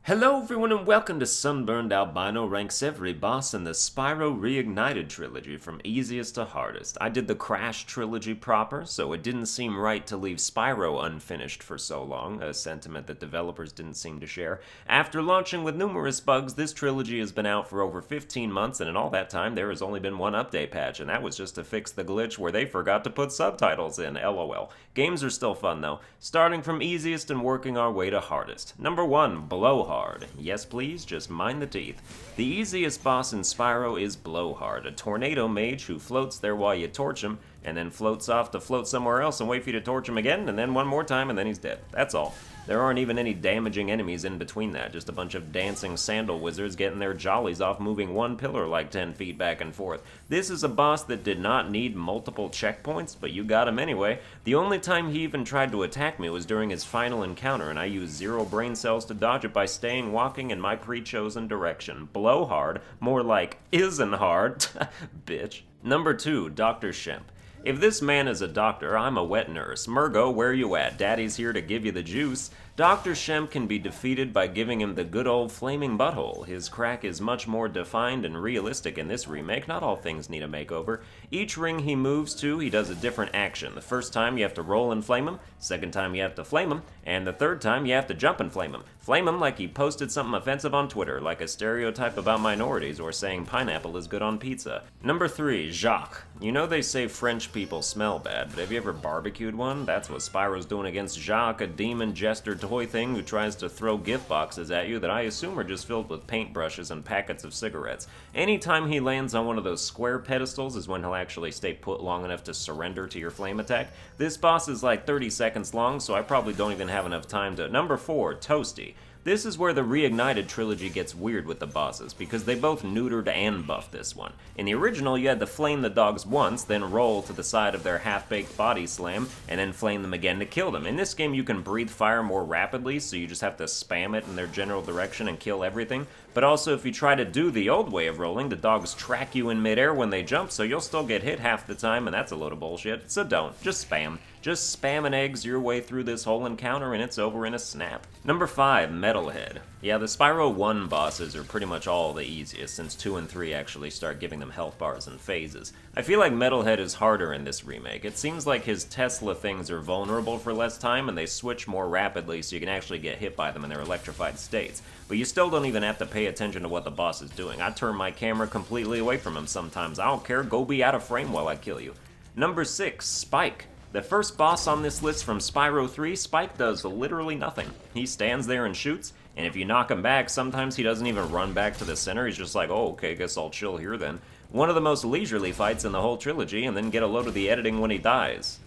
Hello everyone and welcome to Sunburned. Albino ranks every boss in the Spyro Reignited Trilogy from easiest to hardest. I did the Crash Trilogy proper, so it didn't seem right to leave Spyro unfinished for so long, a sentiment that developers didn't seem to share. After launching with numerous bugs, this trilogy has been out for over 15 months, and in all that time there has only been one update patch, and that was just to fix the glitch where they forgot to put subtitles in, lol. Games are still fun though, starting from easiest and working our way to hardest. Number 1, Blowhard. Yes please, just mind the teeth. The easiest boss in Spyro is Blowhard, a tornado mage who floats there while you torch him, and then floats off to float somewhere else and wait for you to torch him again, and then one more time, and then he's dead. That's all. There aren't even any damaging enemies in between that, just a bunch of dancing sandal wizards getting their jollies off moving one pillar like 10 feet back and forth. This is a boss that did not need multiple checkpoints, but you got him anyway. The only time he even tried to attack me was during his final encounter, and I used 0 brain cells to dodge it by staying walking in my pre-chosen direction. Blowhard, more like isn't hard, bitch. Number 2, Dr. Shemp. If this man is a doctor, I'm a wet nurse. Murgo, where you at? Daddy's here to give you the juice. Dr. Shemp can be defeated by giving him the good old flaming butthole. His crack is much more defined and realistic in this remake. Not all things need a makeover. Each ring he moves to, he does a different action. The first time you have to roll and flame him, second time you have to flame him, and the third time you have to jump and flame him. Flame him like he posted something offensive on Twitter, like a stereotype about minorities or saying pineapple is good on pizza. Number 3, Jacques. You know they say French people smell bad, but have you ever barbecued one? That's what Spyro's doing against Jacques, a demon jester toy thing who tries to throw gift boxes at you that I assume are just filled with paintbrushes and packets of cigarettes. Anytime he lands on one of those square pedestals is when he'll actually stay put long enough to surrender to your flame attack. This boss is like 30 seconds long, so I probably don't even have enough time to... Number 4, Toasty. This is where the Reignited Trilogy gets weird with the bosses, because they both neutered and buffed this one. In the original, you had to flame the dogs once, then roll to the side of their half-baked body slam, and then flame them again to kill them. In this game, you can breathe fire more rapidly, so you just have to spam it in their general direction and kill everything. But also, if you try to do the old way of rolling, the dogs track you in midair when they jump, so you'll still get hit half the time, and that's a load of bullshit. So don't. Just spam. Just spam and eggs your way through this whole encounter and it's over in a snap. Number 5, Metalhead. Yeah, the Spyro 1 bosses are pretty much all the easiest, since 2 and 3 actually start giving them health bars and phases. I feel like Metalhead is harder in this remake. It seems like his Tesla things are vulnerable for less time and they switch more rapidly so you can actually get hit by them in their electrified states. But you still don't even have to pay attention to what the boss is doing. I turn my camera completely away from him sometimes. I don't care, go be out of frame while I kill you. Number 6, Spike. The first boss on this list from Spyro 3, Spike does literally nothing. He stands there and shoots, and if you knock him back, sometimes he doesn't even run back to the center. He's just like, oh, okay, guess I'll chill here then. One of the most leisurely fights in the whole trilogy, and then get a load of the editing when he dies.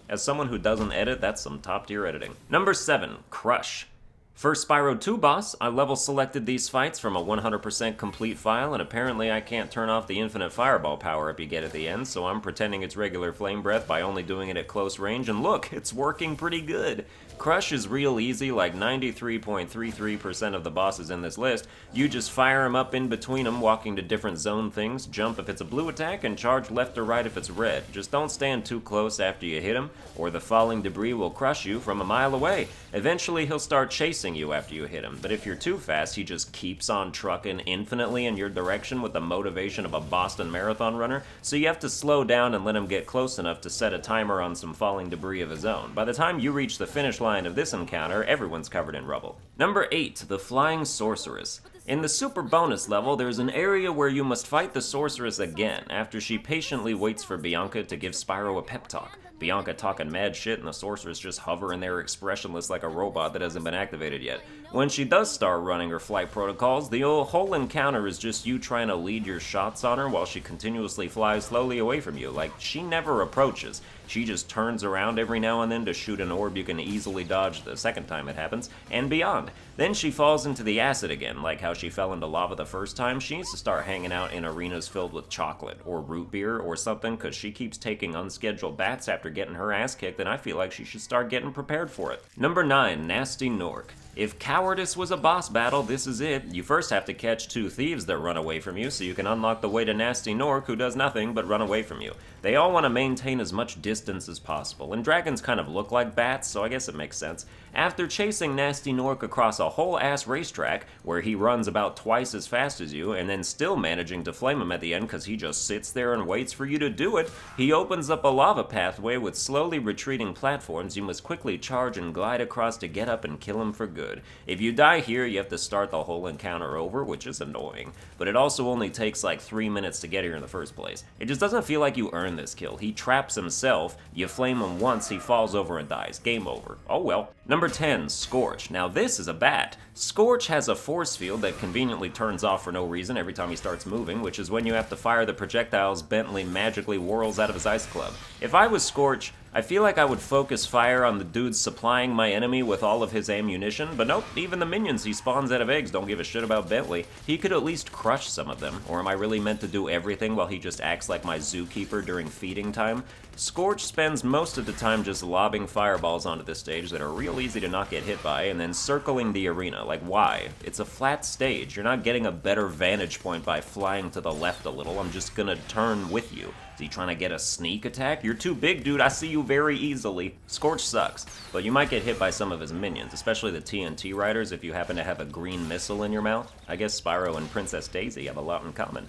As someone who doesn't edit, that's some top-tier editing. Number 7, Crush. First Spyro 2 boss, I level selected these fights from a 100% complete file, and apparently I can't turn off the infinite fireball power-up you get at the end, so I'm pretending it's regular flame breath by only doing it at close range, and look, it's working pretty good. Crush is real easy, like 93.33% of the bosses in this list. You just fire them up in between them, walking to different zone things, jump if it's a blue attack, and charge left or right if it's red. Just don't stand too close after you hit him, or the falling debris will crush you from a mile away. Eventually he'll start chasing you after you hit him, but if you're too fast, he just keeps on trucking infinitely in your direction with the motivation of a Boston Marathon runner, so you have to slow down and let him get close enough to set a timer on some falling debris of his own. By the time you reach the finish line of this encounter, everyone's covered in rubble. Number 8, the Flying Sorceress. In the super bonus level, there's an area where you must fight the Sorceress again, after she patiently waits for Bianca to give Spyro a pep talk. Bianca talking mad shit and the Sorceress just hovering there expressionless like a robot that hasn't been activated yet. When she does start running her flight protocols, the whole encounter is just you trying to lead your shots on her while she continuously flies slowly away from you. Like, she never approaches. She just turns around every now and then to shoot an orb you can easily dodge the second time it happens, and beyond. Then she falls into the acid again, like how she fell into lava the first time. She needs to start hanging out in arenas filled with chocolate, or root beer, or something, cause she keeps taking unscheduled baths after getting her ass kicked, and I feel like she should start getting prepared for it. Number 9, Nasty Nork. If Cowardice was a boss battle, this is it. You first have to catch 2 thieves that run away from you so you can unlock the way to Nasty Nork, who does nothing but run away from you. They all want to maintain as much distance as possible, and dragons kind of look like bats, so I guess it makes sense. After chasing Nasty Nork across a whole ass racetrack, where he runs about twice as fast as you, and then still managing to flame him at the end because he just sits there and waits for you to do it, he opens up a lava pathway with slowly retreating platforms you must quickly charge and glide across to get up and kill him for good. If you die here, you have to start the whole encounter over, which is annoying, but it also only takes like 3 minutes to get here in the first place. It just doesn't feel like you earn this kill. He traps himself, you flame him once, he falls over and dies. Game over. Oh well. Number 10, Scorch. Now this is a bat. Scorch has a force field that conveniently turns off for no reason every time he starts moving, which is when you have to fire the projectiles Bentley magically whirls out of his ice club. If I was Scorch, I feel like I would focus fire on the dude supplying my enemy with all of his ammunition, but nope, even the minions he spawns out of eggs don't give a shit about Bentley. He could at least crush some of them, or am I really meant to do everything while he just acts like my zookeeper during feeding time? Scorch spends most of the time just lobbing fireballs onto the stage that are real easy to not get hit by, and then circling the arena. Like, why? It's a flat stage. You're not getting a better vantage point by flying to the left a little. I'm just gonna turn with you. Is he trying to get a sneak attack? You're too big, dude. I see you very easily. Scorch sucks, but you might get hit by some of his minions, especially the TNT riders if you happen to have a green missile in your mouth. I guess Spyro and Princess Daisy have a lot in common.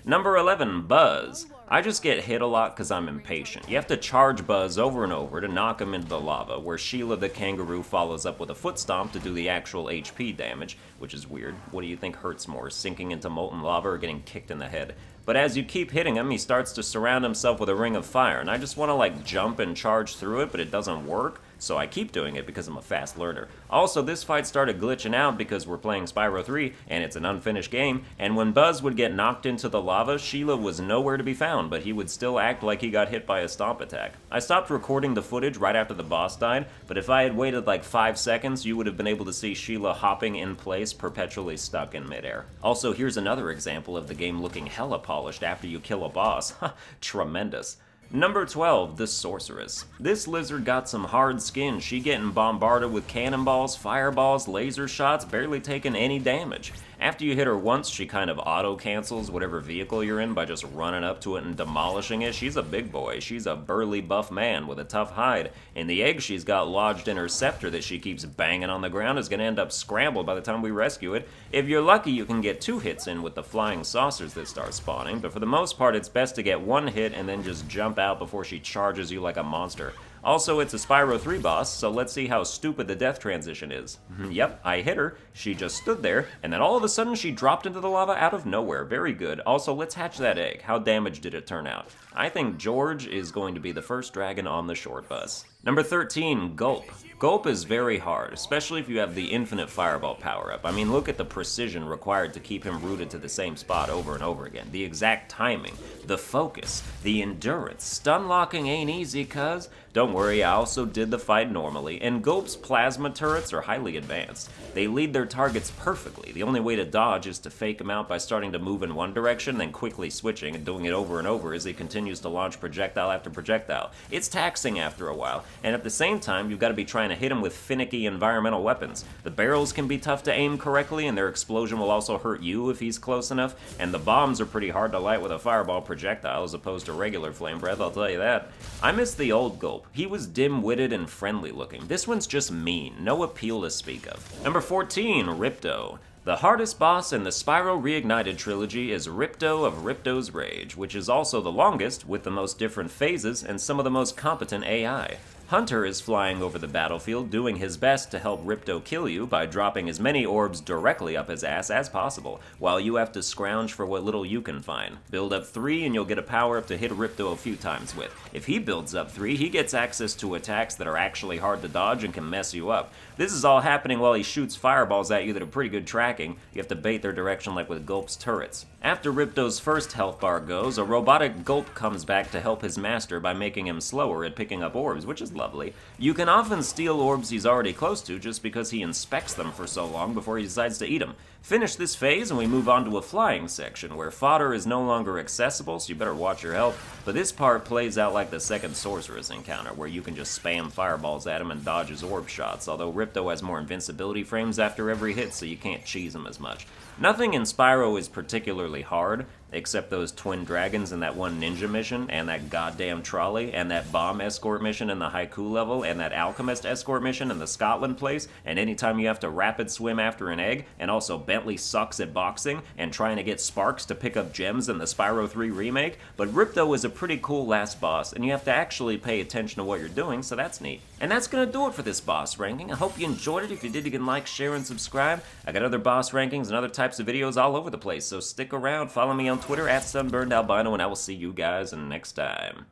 Number 11, Buzz. I just get hit a lot because I'm impatient. You have to charge Buzz over and over to knock him into the lava, where Sheila the kangaroo follows up with a foot stomp to do the actual HP damage, which is weird. What do you think hurts more, sinking into molten lava or getting kicked in the head? But as you keep hitting him, he starts to surround himself with a ring of fire, and I just want to like jump and charge through it, but it doesn't work. So I keep doing it because I'm a fast learner. Also, this fight started glitching out because we're playing Spyro 3, and it's an unfinished game, and when Buzz would get knocked into the lava, Sheila was nowhere to be found, but he would still act like he got hit by a stomp attack. I stopped recording the footage right after the boss died, but if I had waited like 5 seconds, you would have been able to see Sheila hopping in place, perpetually stuck in midair. Also, here's another example of the game looking hella polished after you kill a boss. Tremendous. Number 12, the Sorceress. This lizard got some hard skin. She getting bombarded with cannonballs, fireballs, laser shots, barely taking any damage. After you hit her once, she kind of auto-cancels whatever vehicle you're in by just running up to it and demolishing it. She's a big boy. She's a burly, buff man with a tough hide, and the egg she's got lodged in her scepter that she keeps banging on the ground is going to end up scrambled by the time we rescue it. If you're lucky, you can get 2 hits in with the flying saucers that start spawning, but for the most part, it's best to get 1 hit and then just jump out before she charges you like a monster. Also, it's a Spyro 3 boss, so let's see how stupid the death transition is. Yep, I hit her, she just stood there, and then all of a sudden she dropped into the lava out of nowhere. Very good. Also, let's hatch that egg. How damaged did it turn out? I think George is going to be the first dragon on the short bus. Number 13, Gulp. Gulp is very hard, especially if you have the infinite fireball power-up. I mean, look at the precision required to keep him rooted to the same spot over and over again. The exact timing, the focus, the endurance. Stun locking ain't easy, cuz. Don't worry, I also did the fight normally, and Gulp's plasma turrets are highly advanced. They lead their targets perfectly. The only way to dodge is to fake him out by starting to move in one direction, then quickly switching and doing it over and over as he continues to launch projectile after projectile. It's taxing after a while, and at the same time, you've got to be trying to hit him with finicky environmental weapons. The barrels can be tough to aim correctly, and their explosion will also hurt you if he's close enough, and the bombs are pretty hard to light with a fireball projectile as opposed to regular flame breath, I'll tell you that. I miss the old Gulp. He was dim-witted and friendly looking. This one's just mean, no appeal to speak of. Number 14, Ripto. The hardest boss in the Spyro Reignited Trilogy is Ripto of Ripto's Rage, which is also the longest, with the most different phases and some of the most competent AI. Hunter is flying over the battlefield, doing his best to help Ripto kill you by dropping as many orbs directly up his ass as possible, while you have to scrounge for what little you can find. Build up 3 and you'll get a power-up to hit Ripto a few times with. If he builds up 3, he gets access to attacks that are actually hard to dodge and can mess you up. This is all happening while he shoots fireballs at you that are pretty good tracking. You have to bait their direction like with Gulp's turrets. After Ripto's first health bar goes, a robotic Gulp comes back to help his master by making him slower at picking up orbs, which is lovely. You can often steal orbs he's already close to just because he inspects them for so long before he decides to eat them. Finish this phase and we move on to a flying section where fodder is no longer accessible, so you better watch your health. But this part plays out like the second Sorceress encounter, where you can just spam fireballs at him and dodge his orb shots, although Ripto has more invincibility frames after every hit, so you can't cheese him as much. Nothing in Spyro is particularly hard, except those twin dragons in that one ninja mission, and that goddamn trolley, and that bomb escort mission in the Haiku level, and that alchemist escort mission in the Scotland place, and anytime you have to rapid swim after an egg, and also Bentley sucks at boxing, and trying to get Sparks to pick up gems in the Spyro 3 remake, but Ripto is a pretty cool last boss, and you have to actually pay attention to what you're doing, so that's neat. And that's gonna do it for this boss ranking. I hope you enjoyed it. If you did, you can like, share, and subscribe. I got other boss rankings and other types of videos all over the place, so stick around, follow me on Twitter at Sunburned Albino, and I will see you guys next time.